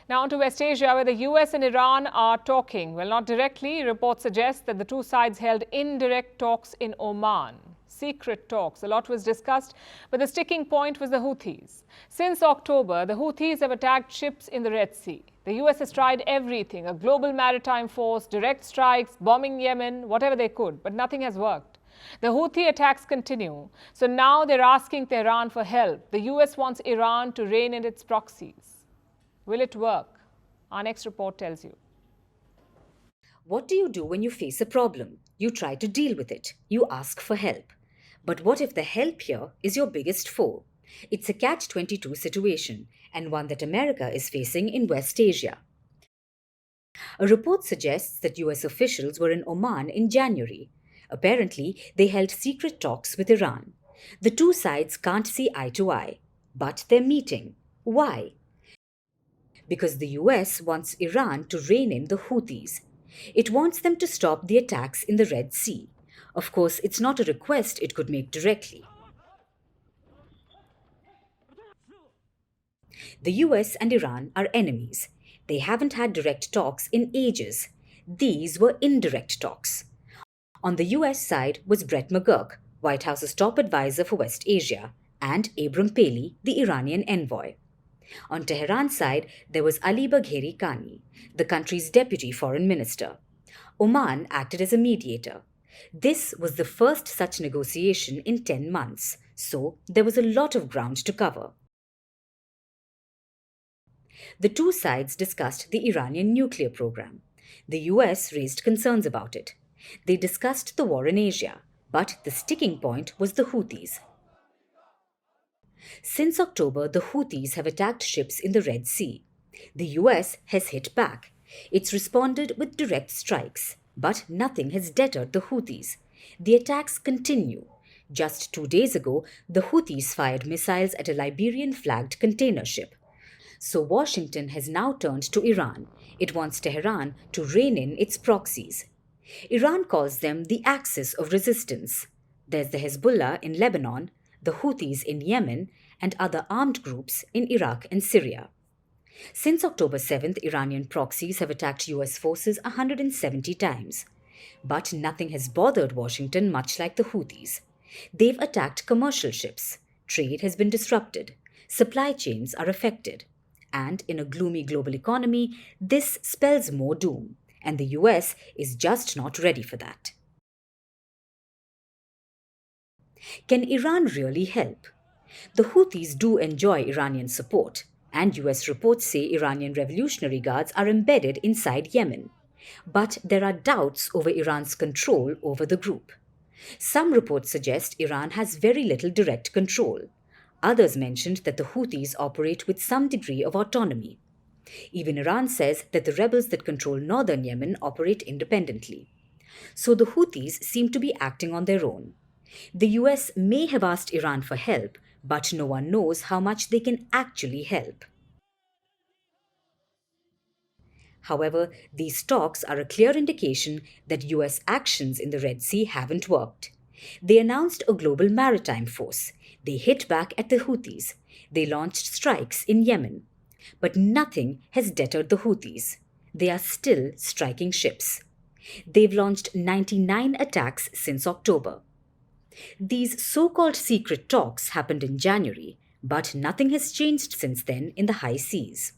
Now on to West Asia, where the US and Iran are talking. Well, not directly. Reports suggest that the two sides held indirect talks in Oman. Secret talks. A lot was discussed, but the sticking point was the Houthis. Since October, the Houthis have attacked ships in the Red Sea. The US has tried everything, a global maritime force, direct strikes, bombing Yemen, whatever they could, but nothing has worked. The Houthi attacks continue. So now they're asking Tehran for help. The US wants Iran to rein in its proxies. Will it work? Our next report tells you. What do you do when you face a problem? You try to deal with it. You ask for help. But what if the help here is your biggest foe? It's a catch-22 situation, and one that America is facing in West Asia. A report suggests that US officials were in Oman in January. Apparently, they held secret talks with Iran. The two sides can't see eye to eye, but they're meeting. Why? Because the US wants Iran to rein in the Houthis. It wants them to stop the attacks in the Red Sea. Of course, it's not a request it could make directly. The US and Iran are enemies. They haven't had direct talks in ages. These were indirect talks. On the US side was Brett McGurk, White House's top advisor for West Asia, and Abram Paley, the Iranian envoy. On Tehran's side, there was Ali Bagheri Kani, the country's deputy foreign minister. Oman acted as a mediator. This was the first such negotiation in 10 months, so there was a lot of ground to cover. The two sides discussed the Iranian nuclear program. The US raised concerns about it. They discussed the war in Asia, but the sticking point was the Houthis. Since October, the Houthis have attacked ships in the Red Sea. The US has hit back. It's responded with direct strikes, but nothing has deterred the Houthis. The attacks continue. Just 2 days ago, the Houthis fired missiles at a Liberian-flagged container ship. So Washington has now turned to Iran. It wants Tehran to rein in its proxies. Iran calls them the axis of resistance. There's the Hezbollah in Lebanon, the Houthis in Yemen, and other armed groups in Iraq and Syria. Since October 7th, Iranian proxies have attacked US forces 170 times. But nothing has bothered Washington much like the Houthis. They've attacked commercial ships. Trade has been disrupted. Supply chains are affected. And in a gloomy global economy, this spells more doom. And the US is just not ready for that. Can Iran really help? The Houthis do enjoy Iranian support, and US reports say Iranian Revolutionary Guards are embedded inside Yemen. But there are doubts over Iran's control over the group. Some reports suggest Iran has very little direct control. Others mentioned that the Houthis operate with some degree of autonomy. Even Iran says that the rebels that control northern Yemen operate independently. So the Houthis seem to be acting on their own. The US may have asked Iran for help, but no one knows how much they can actually help. However, these talks are a clear indication that US actions in the Red Sea haven't worked. They announced a global maritime force. They hit back at the Houthis. They launched strikes in Yemen. But nothing has deterred the Houthis. They are still striking ships. They've launched 99 attacks since October. These so-called secret talks happened in January, but nothing has changed since then in the high seas.